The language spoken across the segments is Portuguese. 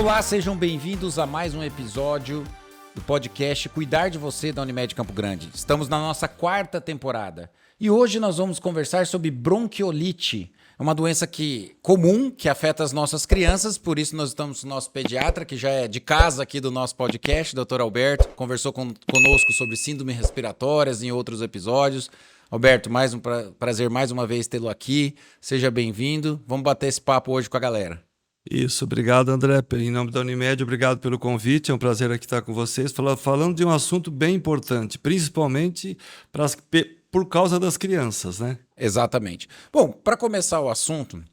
Olá, sejam bem-vindos a mais um episódio do podcast Cuidar de Você da Unimed Campo Grande. Estamos na nossa 4ª temporada e hoje nós vamos conversar sobre bronquiolite. É uma doença comum que afeta as nossas crianças, por isso nós estamos com o nosso pediatra, que já é de casa aqui do nosso podcast, Dr. Alberto, conversou conosco sobre síndrome respiratórias em outros episódios. Alberto, mais um prazer mais uma vez tê-lo aqui, seja bem-vindo, vamos bater esse papo hoje com a galera. Isso, obrigado André, em nome da Unimed, obrigado pelo convite, é um prazer aqui estar com vocês, falando de um assunto bem importante, principalmente por causa das crianças, né? Exatamente. Bom, para começar o assunto,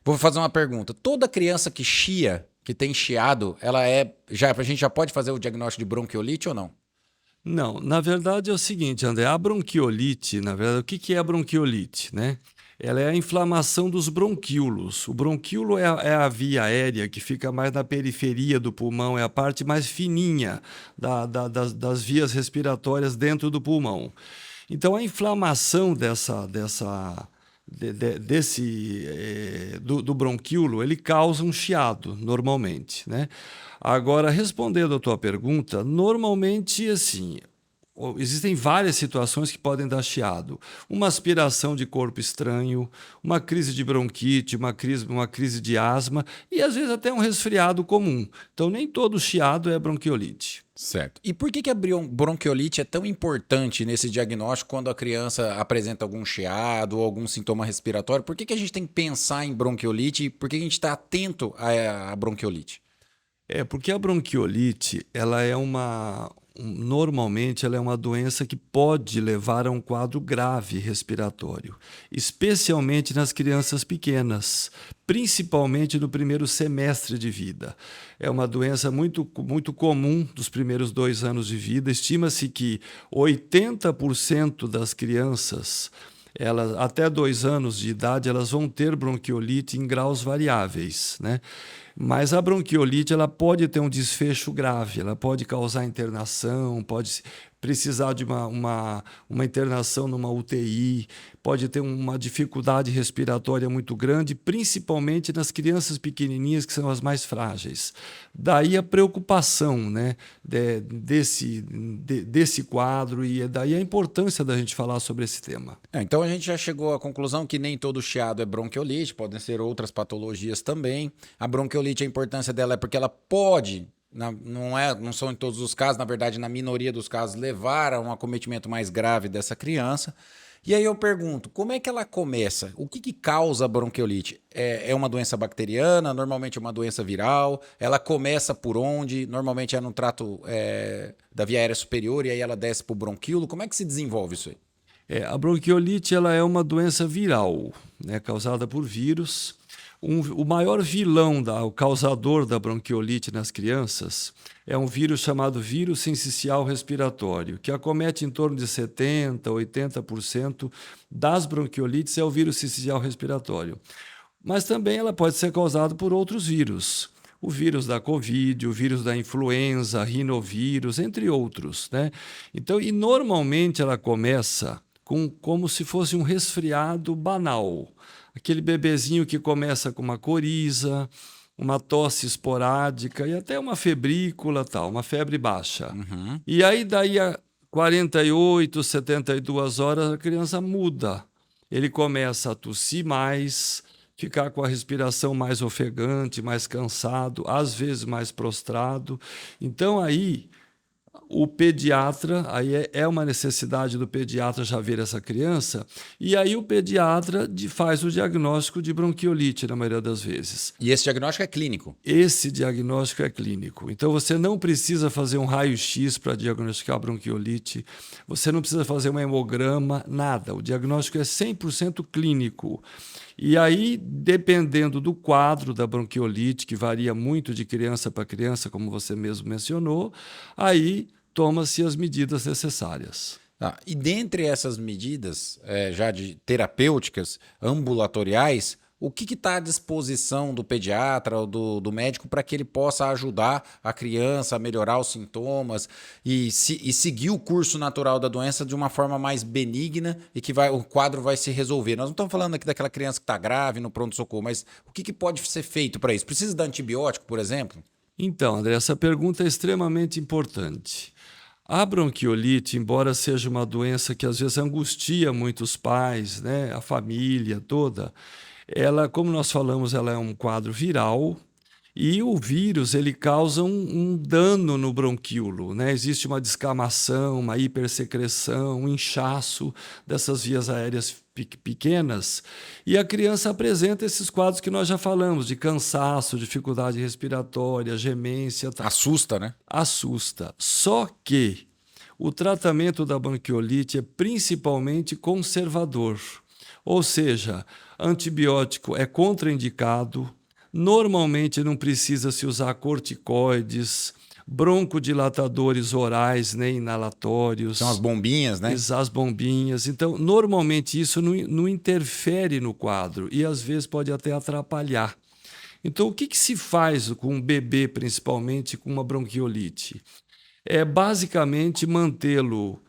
vou fazer uma pergunta. Toda criança que chia, que tem chiado, a gente já pode fazer o diagnóstico de bronquiolite ou não? Não, na verdade é o seguinte, André, a bronquiolite, na verdade, o que é a bronquiolite, né? Ela é a inflamação dos bronquíolos. O bronquíolo é a via aérea que fica mais na periferia do pulmão, é a parte mais fininha das vias respiratórias dentro do pulmão. Então, a inflamação do bronquíolo, ele causa um chiado, normalmente, né? Agora, respondendo à tua pergunta, normalmente, assim, existem várias situações que podem dar chiado. Uma aspiração de corpo estranho, uma crise de bronquite, uma crise de asma e, às vezes, até um resfriado comum. Então, nem todo chiado é bronquiolite. Certo. E por que a bronquiolite é tão importante nesse diagnóstico quando a criança apresenta algum chiado ou algum sintoma respiratório? Por que a gente tem que pensar em bronquiolite e por que a gente está atento à bronquiolite? Porque a bronquiolite, normalmente ela é uma doença que pode levar a um quadro grave respiratório, especialmente nas crianças pequenas, principalmente no primeiro semestre de vida. É uma doença muito, muito comum dos primeiros 2 anos de vida. Estima-se que 80% das crianças, até 2 anos de idade, elas vão ter bronquiolite em graus variáveis, né? Mas a bronquiolite ela pode ter um desfecho grave, ela pode causar internação, pode precisar de uma internação numa UTI, pode ter uma dificuldade respiratória muito grande, principalmente nas crianças pequenininhas, que são as mais frágeis. Daí a preocupação, né, desse quadro e daí a importância da gente falar sobre esse tema. Então a gente já chegou à conclusão que nem todo chiado é bronquiolite, podem ser outras patologias também. A bronquiolite, a importância dela é porque ela pode, não são em todos os casos, na verdade, na minoria dos casos, levar a um acometimento mais grave dessa criança. E aí eu pergunto, como é que ela começa? O que causa a bronquiolite? É uma doença bacteriana? Normalmente é uma doença viral? Ela começa por onde? Normalmente é no trato da via aérea superior e aí ela desce para o bronquíolo. Como é que se desenvolve isso aí? A bronquiolite ela é uma doença viral, né, causada por vírus. O maior vilão, o causador da bronquiolite nas crianças é um vírus chamado vírus sincicial respiratório, que acomete em torno de 70%, 80% das bronquiolites é o vírus sincicial respiratório. Mas também ela pode ser causada por outros vírus. O vírus da Covid, o vírus da influenza, rinovírus, entre outros, né? Então, e normalmente ela começa como se fosse um resfriado banal. Aquele bebezinho que começa com uma coriza, uma tosse esporádica e até uma febrícula, uma febre baixa. Uhum. E aí, daí a 48, 72 horas, a criança muda. Ele começa a tossir mais, ficar com a respiração mais ofegante, mais cansado, às vezes mais prostrado. Então, aí o pediatra, aí é uma necessidade do pediatra já ver essa criança, e aí o pediatra faz o diagnóstico de bronquiolite na maioria das vezes. E esse diagnóstico é clínico? Esse diagnóstico é clínico. Então você não precisa fazer um raio-x para diagnosticar bronquiolite, você não precisa fazer um hemograma, nada. O diagnóstico é 100% clínico. E aí, dependendo do quadro da bronquiolite, que varia muito de criança para criança, como você mesmo mencionou, aí toma-se as medidas necessárias. E dentre essas medidas, já de terapêuticas, ambulatoriais, o que está à disposição do pediatra ou do médico para que ele possa ajudar a criança a melhorar os sintomas e seguir o curso natural da doença de uma forma mais benigna e que o quadro vai se resolver? Nós não estamos falando aqui daquela criança que está grave no pronto-socorro, mas o que pode ser feito para isso? Precisa dar antibiótico, por exemplo? Então, André, essa pergunta é extremamente importante. A bronquiolite, embora seja uma doença que às vezes angustia muitos pais, né, a família toda, ela, como nós falamos, ela é um quadro viral e o vírus ele causa um dano no bronquíolo, né? Existe uma descamação, uma hipersecreção, um inchaço dessas vias aéreas pequenas e a criança apresenta esses quadros que nós já falamos, de cansaço, dificuldade respiratória, gemência, tá? Assusta, né? Assusta. Só que o tratamento da bronquiolite é principalmente conservador, ou seja, antibiótico é contraindicado, normalmente não precisa se usar corticoides, broncodilatadores orais, nem inalatórios. São as bombinhas, né? As bombinhas. Então, normalmente isso não interfere no quadro e às vezes pode até atrapalhar. Então, o que se faz com um bebê, principalmente com uma bronquiolite? É basicamente mantê-lo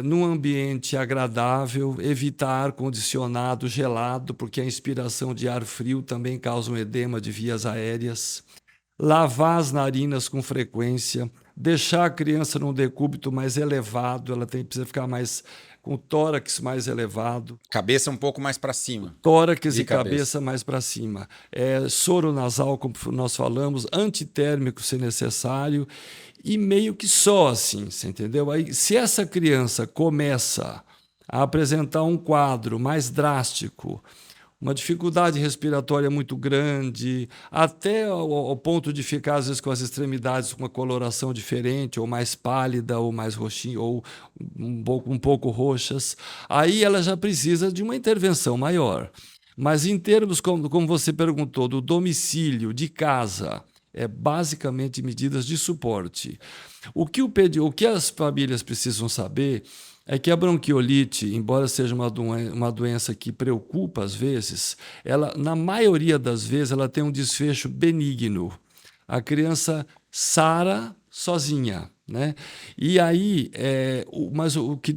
num ambiente agradável, evitar ar-condicionado gelado, porque a inspiração de ar frio também causa um edema de vias aéreas. Lavar as narinas com frequência, deixar a criança num decúbito mais elevado, ela precisa ficar mais com o tórax mais elevado. Cabeça um pouco mais para cima. Tórax e cabeça mais para cima. Soro nasal, como nós falamos, antitérmico se necessário, e meio que só assim, você entendeu? Aí, se essa criança começa a apresentar um quadro mais drástico, uma dificuldade respiratória muito grande, até ao ponto de ficar, às vezes, com as extremidades com uma coloração diferente, ou mais pálida, ou mais roxinha, ou um pouco roxas, aí ela já precisa de uma intervenção maior. Mas em termos, como você perguntou, do domicílio, de casa, é basicamente medidas de suporte. O que as famílias precisam saber é que a bronquiolite, embora seja uma doença que preocupa às vezes, ela, na maioria das vezes, ela tem um desfecho benigno. A criança sara sozinha, né? E aí, mas o que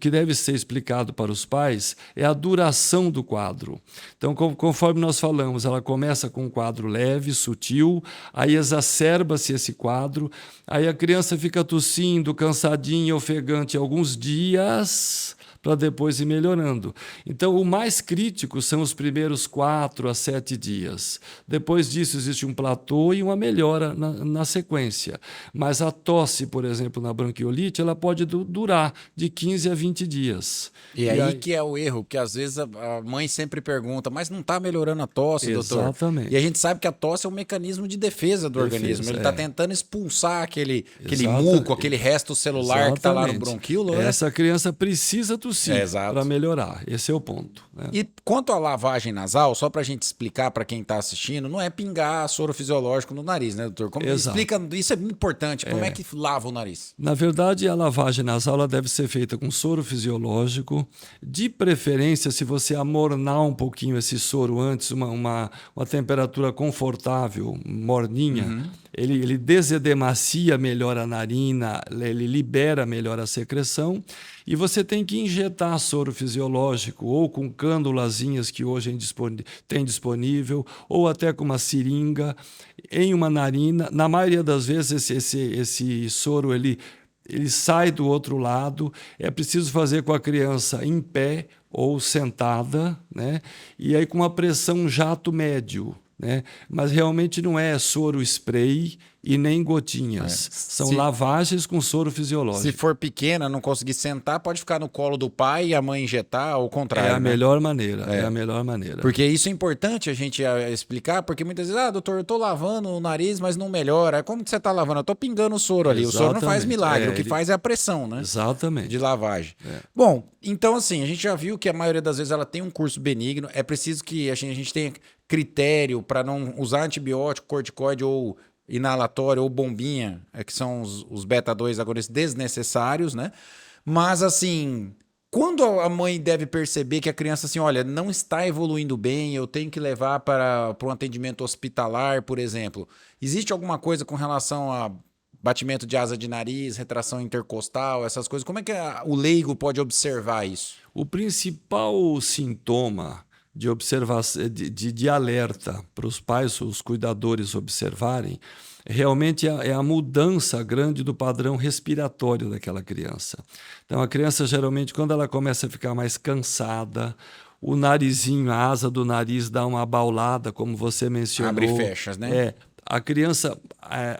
deve ser explicado para os pais é a duração do quadro. Então, conforme nós falamos, ela começa com um quadro leve, sutil, aí exacerba-se esse quadro, aí a criança fica tossindo, cansadinha, ofegante alguns dias, para depois ir melhorando. Então, o mais crítico são os primeiros 4 a 7 dias. Depois disso, existe um platô e uma melhora na sequência. Mas a tosse, por exemplo, na bronquiolite, ela pode durar de 15 a 20 dias. E aí que é o erro, que às vezes a mãe sempre pergunta, mas não está melhorando a tosse, doutor? Exatamente. E a gente sabe que a tosse é um mecanismo de defesa do organismo. Ele está tentando expulsar aquele muco, aquele resto celular que está lá no bronquíolo. Essa criança precisa tossir para melhorar. Esse é o ponto. Né? E quanto à lavagem nasal, só para a gente explicar para quem está assistindo, não é pingar soro fisiológico no nariz, né, doutor? Explica, isso é importante. Como é que lava o nariz? Na verdade, a lavagem nasal ela deve ser feita com soro fisiológico. De preferência, se você amornar um pouquinho esse soro antes, uma temperatura confortável, morninha, ele desedemacia melhor a narina, ele libera melhor a secreção. E você tem que injetar soro fisiológico, ou com cânulazinhas que hoje tem disponível, ou até com uma seringa, em uma narina. Na maioria das vezes, esse soro ele sai do outro lado. É preciso fazer com a criança em pé ou sentada, né? E aí com uma pressão jato médio. Né? Mas realmente não é soro spray e nem gotinhas. São lavagens com soro fisiológico. Se for pequena, não conseguir sentar, pode ficar no colo do pai e a mãe injetar, ao contrário. É a melhor maneira. É a melhor maneira. Porque isso é importante a gente explicar, porque muitas vezes, doutor, eu estou lavando o nariz, mas não melhora. Como que você está lavando? Eu estou pingando o soro ali. Exatamente. O soro não faz milagre. O que faz é a pressão, né? Exatamente. De lavagem. Bom, então assim, a gente já viu que a maioria das vezes ela tem um curso benigno. É preciso que a gente tenha critério para não usar antibiótico, corticoide ou inalatório ou bombinha, que são os beta-2 agonistas desnecessários, né? Mas assim, quando a mãe deve perceber que a criança assim, olha, não está evoluindo bem, eu tenho que levar para um atendimento hospitalar, por exemplo. Existe alguma coisa com relação a batimento de asa de nariz, retração intercostal, essas coisas? Como é que o leigo pode observar isso? O principal sintoma de observação, de alerta para os pais, os cuidadores observarem, realmente é a mudança grande do padrão respiratório daquela criança. Então, a criança, geralmente, quando ela começa a ficar mais cansada, o narizinho, a asa do nariz dá uma abaulada, como você Abre e mencionou. fecha, né? A criança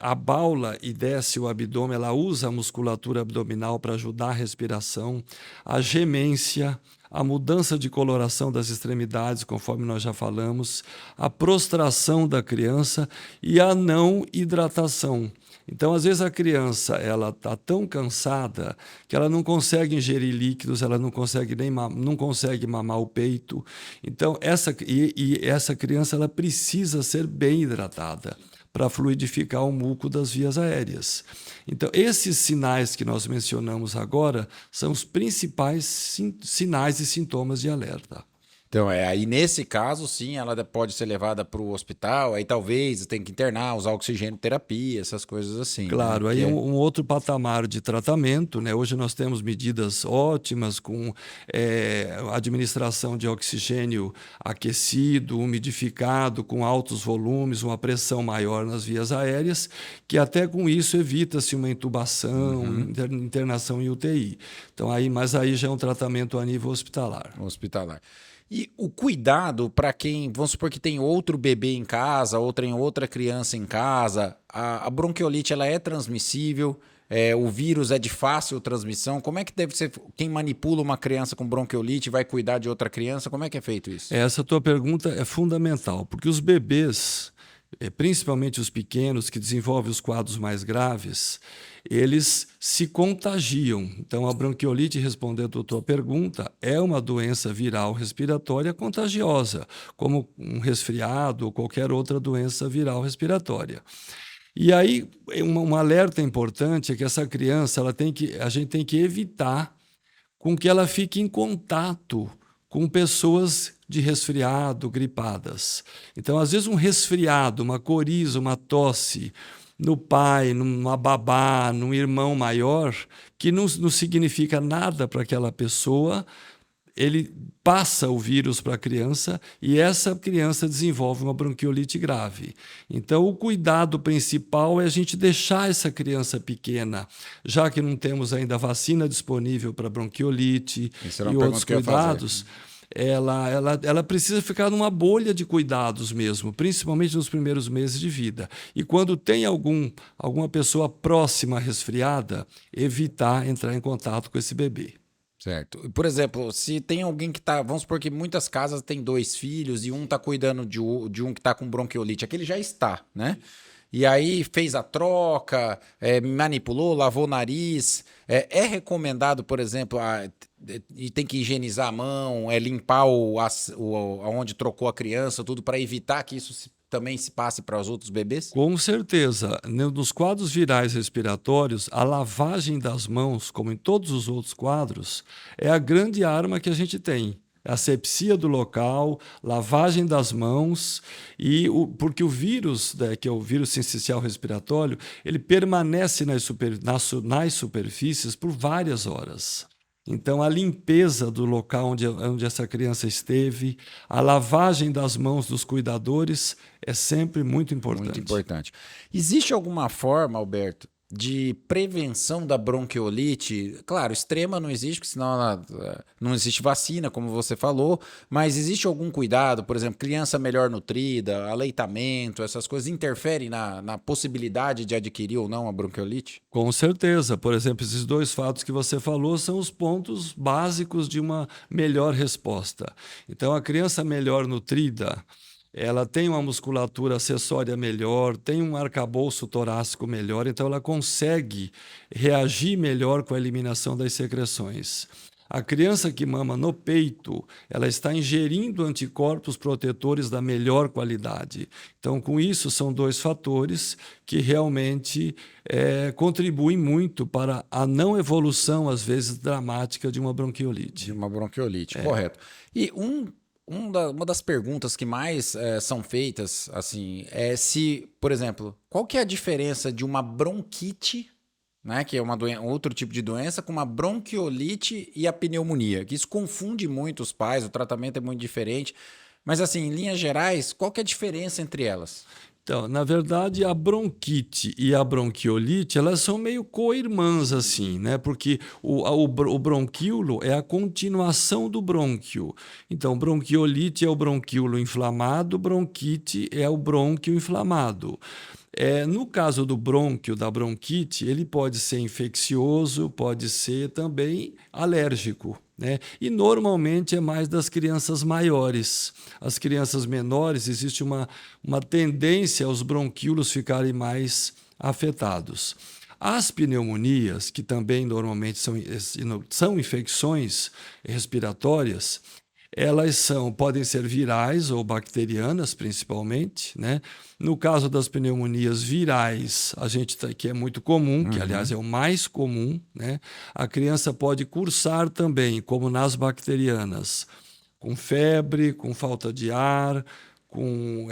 abaula e desce o abdômen, ela usa a musculatura abdominal para ajudar a respiração, a gemência, a mudança de coloração das extremidades, conforme nós já falamos, a prostração da criança e a não hidratação. Então, às vezes a criança ela está tão cansada que ela não consegue ingerir líquidos, ela não consegue não consegue mamar o peito. Então, essa criança ela precisa ser bem hidratada para fluidificar o muco das vias aéreas. Então, esses sinais que nós mencionamos agora são os principais sinais e sintomas de alerta. Então, aí nesse caso, sim, ela pode ser levada para o hospital, aí talvez tem que internar, usar oxigênio terapia, essas coisas assim. Claro, né? aí um outro patamar de tratamento, né? Hoje nós temos medidas ótimas com administração de oxigênio aquecido, umidificado, com altos volumes, uma pressão maior nas vias aéreas, que até com isso evita-se uma intubação, internação em UTI. Então, mas aí já é um tratamento a nível hospitalar. Hospitalar. E o cuidado para quem, vamos supor que tem outro bebê em casa, outra criança em casa, a bronquiolite ela é transmissível, o vírus é de fácil transmissão, como é que deve ser, quem manipula uma criança com bronquiolite vai cuidar de outra criança, como é que é feito isso? Essa tua pergunta é fundamental, porque os bebês, principalmente os pequenos que desenvolvem os quadros mais graves, eles se contagiam. Então, a bronquiolite, respondendo a tua pergunta, é uma doença viral respiratória contagiosa, como um resfriado ou qualquer outra doença viral respiratória. E aí, um alerta importante é que essa criança, a gente tem que evitar com que ela fique em contato com pessoas de resfriado, gripadas. Então, às vezes, um resfriado, uma coriza, uma tosse no pai, numa babá, num irmão maior, que não significa nada para aquela pessoa, ele passa o vírus para a criança e essa criança desenvolve uma bronquiolite grave. Então, o cuidado principal é a gente deixar essa criança pequena, já que não temos ainda vacina disponível para bronquiolite e outros cuidados. Ela precisa ficar numa bolha de cuidados mesmo, principalmente nos primeiros meses de vida. E quando tem alguma pessoa próxima resfriada, evitar entrar em contato com esse bebê. Certo. Por exemplo, se tem alguém que está, vamos supor que muitas casas têm 2 filhos e um está cuidando de um que está com bronquiolite, aquele já está, né? E aí fez a troca, manipulou, lavou o nariz. É recomendado, por exemplo, e tem que higienizar a mão, limpar onde trocou a criança, tudo para evitar que isso também se passe para os outros bebês? Com certeza. Nos quadros virais respiratórios, a lavagem das mãos, como em todos os outros quadros, é a grande arma que a gente tem. Asepsia do local, lavagem das mãos, porque o vírus, que é o vírus sincicial respiratório, ele permanece nas superfícies por várias horas. Então, a limpeza do local onde essa criança esteve, a lavagem das mãos dos cuidadores é sempre muito importante. Muito importante. Existe alguma forma, Alberto, de prevenção da bronquiolite? Claro, extrema não existe, porque senão não existe vacina, como você falou, mas existe algum cuidado? Por exemplo, criança melhor nutrida, aleitamento, essas coisas interferem na possibilidade de adquirir ou não a bronquiolite? Com certeza. Por exemplo, esses 2 fatos que você falou são os pontos básicos de uma melhor resposta. Então, a criança melhor nutrida, ela tem uma musculatura acessória melhor, tem um arcabouço torácico melhor, então ela consegue reagir melhor com a eliminação das secreções. A criança que mama no peito, ela está ingerindo anticorpos protetores da melhor qualidade. Então, com isso, são 2 fatores que realmente contribuem muito para a não evolução, às vezes, dramática de uma bronquiolite. De uma bronquiolite, correto. E uma das perguntas que mais são feitas, assim, é se, por exemplo, qual que é a diferença de uma bronquite, né, que é outro tipo de doença, com uma bronquiolite e a pneumonia, que isso confunde muito os pais, o tratamento é muito diferente, mas assim, em linhas gerais, qual que é a diferença entre elas? Então, na verdade, a bronquite e a bronquiolite, elas são meio co-irmãs, assim, né? Porque o bronquíolo é a continuação do brônquio. Então, bronquiolite é o bronquíolo inflamado, bronquite é o brônquio inflamado. No caso do brônquio, da bronquite, ele pode ser infeccioso, pode ser também alérgico, né? E normalmente é mais das crianças maiores. As crianças menores, existe uma tendência aos bronquíolos ficarem mais afetados. As pneumonias, que também normalmente são infecções respiratórias, podem ser virais ou bacterianas, principalmente, né? No caso das pneumonias virais, que é muito comum, que aliás é o mais comum, né? A criança pode cursar também, como nas bacterianas, com febre, com falta de ar, com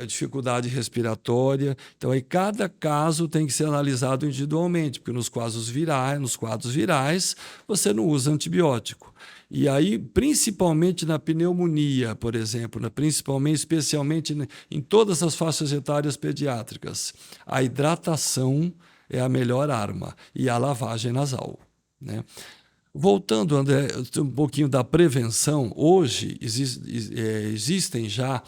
dificuldade respiratória. Então, aí cada caso tem que ser analisado individualmente, porque nos quadros virais, você não usa antibiótico. E aí, principalmente na pneumonia, por exemplo, especialmente em todas as faixas etárias pediátricas, a hidratação é a melhor arma e a lavagem nasal, né? Voltando, André, um pouquinho da prevenção, hoje existem já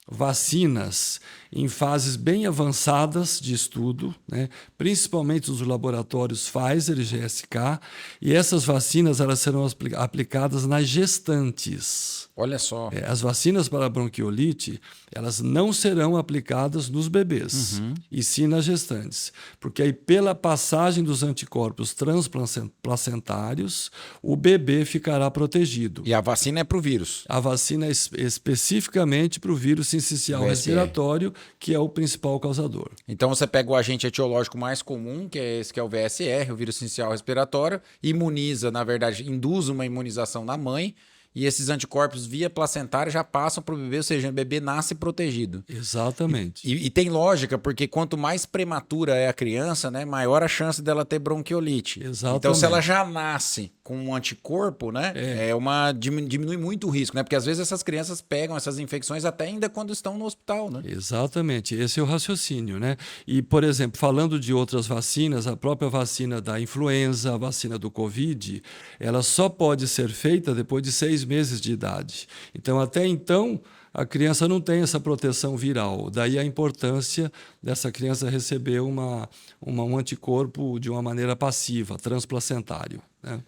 vacinas em fases bem avançadas de estudo, né? Principalmente os laboratórios Pfizer e GSK, e essas vacinas elas serão aplicadas nas gestantes. Olha só. As vacinas para a bronquiolite, elas não serão aplicadas nos bebês, e sim nas gestantes. Porque aí, pela passagem dos anticorpos transplacentários, o bebê ficará protegido. E a vacina é para o vírus? A vacina é especificamente para o vírus sincicial respiratório, que é o principal causador. Então você pega o agente etiológico mais comum, que é esse que é o VSR, o vírus sincicial respiratório, imuniza, na verdade, induz uma imunização na mãe, e esses anticorpos via placentária já passam para o bebê, ou seja, o bebê nasce protegido. Exatamente. E tem lógica, porque quanto mais prematura é a criança, né, maior a chance dela ter bronquiolite. Exatamente. Então, se ela já nasce com um anticorpo, né, diminui muito o risco, né? Porque às vezes essas crianças pegam essas infecções até ainda quando estão no hospital, né? Exatamente, esse é o raciocínio, né? E, por exemplo, falando de outras vacinas, a própria vacina da influenza, a vacina do Covid, ela só pode ser feita depois de 6 meses de idade. Então, até então, a criança não tem essa proteção viral. Daí a importância dessa criança receber um anticorpo de uma maneira passiva, transplacentário, né?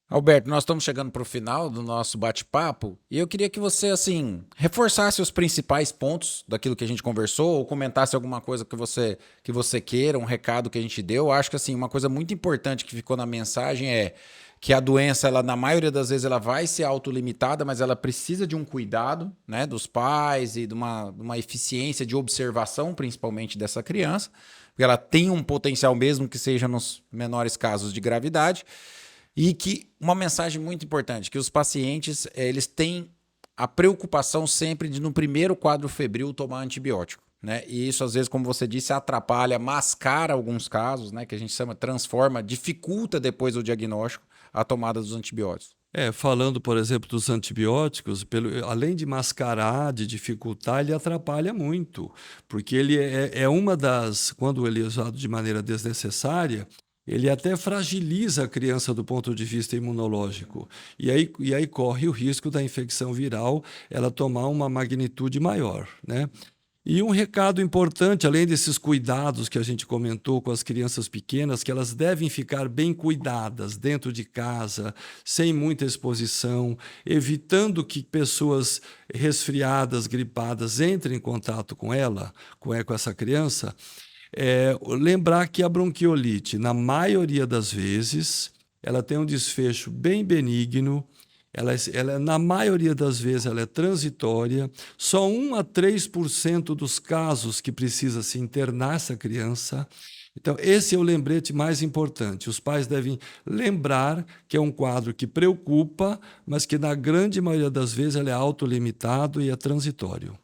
Alberto, nós estamos chegando para o final do nosso bate-papo e eu queria que você, assim, reforçasse os principais pontos daquilo que a gente conversou ou comentasse alguma coisa que você queira, um recado que a gente deu. Eu acho que, assim, uma coisa muito importante que ficou na mensagem é que a doença, ela, na maioria das vezes, ela vai ser autolimitada, mas ela precisa de um cuidado, né, dos pais e de uma eficiência de observação, principalmente dessa criança, porque ela tem um potencial mesmo que seja nos menores casos de gravidade. E que uma mensagem muito importante, que os pacientes eles têm a preocupação sempre de, no primeiro quadro febril, tomar antibiótico, né? E isso, às vezes, como você disse, atrapalha, mascara alguns casos, né? Que a gente chama, transforma, dificulta depois o diagnóstico, a tomada dos antibióticos. Falando, por exemplo, dos antibióticos, além de mascarar, de dificultar, ele atrapalha muito, porque ele quando ele é usado de maneira desnecessária, ele até fragiliza a criança do ponto de vista imunológico. E aí corre o risco da infecção viral ela tomar uma magnitude maior, né? E um recado importante, além desses cuidados que a gente comentou com as crianças pequenas, que elas devem ficar bem cuidadas dentro de casa, sem muita exposição, evitando que pessoas resfriadas, gripadas entrem em contato com essa criança. Lembrar que a bronquiolite, na maioria das vezes, ela tem um desfecho bem benigno, na maioria das vezes ela é transitória, só 1 a 3% dos casos que precisa se internar essa criança. Então, esse é o lembrete mais importante. Os pais devem lembrar que é um quadro que preocupa, mas que na grande maioria das vezes ele é autolimitado e é transitório.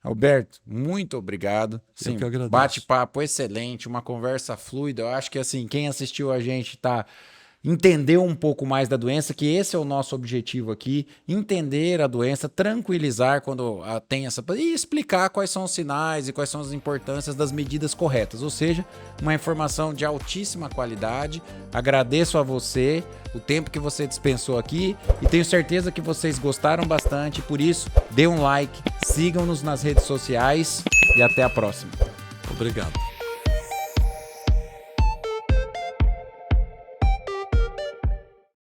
Alberto, muito obrigado. Eu que agradeço. Bate-papo excelente, uma conversa fluida. Eu acho que, assim, quem assistiu a gente está entender um pouco mais da doença, que esse é o nosso objetivo aqui, entender a doença, tranquilizar quando tem essa... e explicar quais são os sinais e quais são as importâncias das medidas corretas, ou seja, uma informação de altíssima qualidade. Agradeço a você o tempo que você dispensou aqui e tenho certeza que vocês gostaram bastante, por isso, dê um like, sigam-nos nas redes sociais e até a próxima. Obrigado.